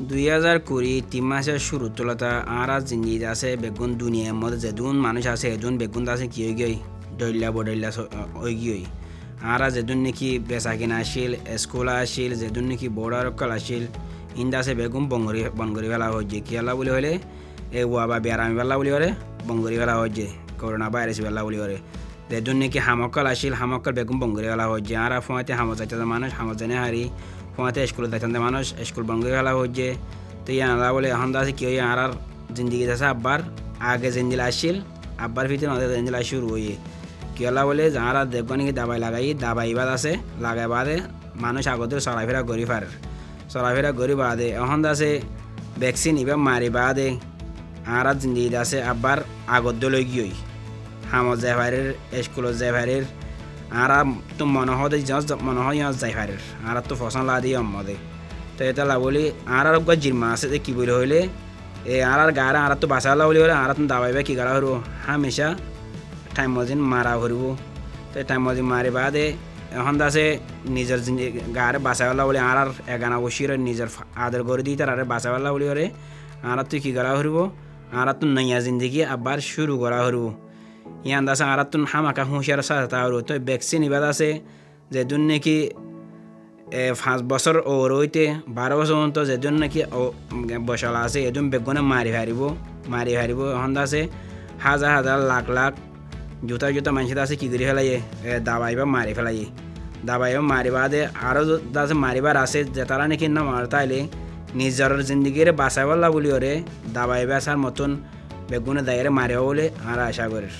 2020 3 মাসের শুরু তোলাতা আর জিন্দিগি আছে বেগুন দুনিয়ার মধ্যে যেদুন মানুষ আছে এদুন বেগুন আছে কি হয়ে গই ডইলা বডইলা হয়ে গই আর যেদুন নাকি বেচা কিনা আসিল স্কুল আসিল যেদুন নাকি বড়ার কল আসিল ইন্দা আছে বেগুন বনগরি ফেলা হচ্ছে কি আল্লাহ বলে হলে এ ওয়াবা বেড়ামি ফেলা বলি হলে বঙ্গরি ফেলা হচ্ছে করোনা ভাইরাস ফেলা বলি হলে যেদুন নাকি হামকল আসিল হামকল বেগুন বঙ্গরি ফেলা হচ্ছে আর ফোঁতে হামো যাইতে মানুষ হামো জানে হারি ফোঁতে স্কুলে যাইতে মানুষ স্কুল বঙ্গরি ফেলা হচ্ছে তো ইয়া আল্লাহ বলে এখন আছে কি হয়ে আর জিন্দিগি আছে আব্বার আগে জিন্দিল আসিল আব্বার ভিতরে আমাদের জিন্দিল শুরু হয়ে কি আল্লাহ বলে যারা দেখব নাকি দাবাই বাদ আছে লাগাই বাদে মানুষ আগতে চলাফেরা করি পারে চলাফেরা করি বাদে এখন আছে ভ্যাকসিন এবার মারি বাদে আর জিন্দিগি আছে আব্বার আগত লই গিয়ে হামত যাই পারের স্কুলত যাই পারের আর তো মনে হয় যাই পারের আর তো ফসল লাদি মদে তো এটা বলি আর জিরমা আছে যে কি বলে হইলে আর গাড়া আর তো বাসা বলি হলে আর তুমি দাবাইবা কি গাড়া হরব হামেশা টাইম মজিন মারা হরব তো টাইম মজিন মারি বাদে এখন আছে নিজের গাড়ে বাসাওয়ালা বলে আর এগানা বসিয়ে নিজের আদর করে দিই তার বাসাওয়ালা বলি হরে আর তুই কি গাড়া হরব আর তুই নয়া জিন্দগি আবার শুরু করা হরব ইয়ান আছে আর তুন হামাকা হুঁশিয়ার সাথে হরব তো ভ্যাকসিন এবার আছে যে দুন নাকি 5 বছর ওর হইতে 12 বছর পর্যন্ত যেজন নাকি বসলা আছে এজন বেগুনে মারি হারিব এখন আছে হাজার হাজার লাখ জুতা মানুষের আছে কি করে ফেলাই দাবাইবা মারি ফেলাই দাবাইবা মারি বাদে আরও আছে মারিবার আছে যে তারা নাকি না মার তাইলে নিজের জিন্দগিরে বাঁচাইবার বলি ওরে দাবাইবা আসার মতন বেগুনে দায়ের মারিবা বলে আর আশা করি।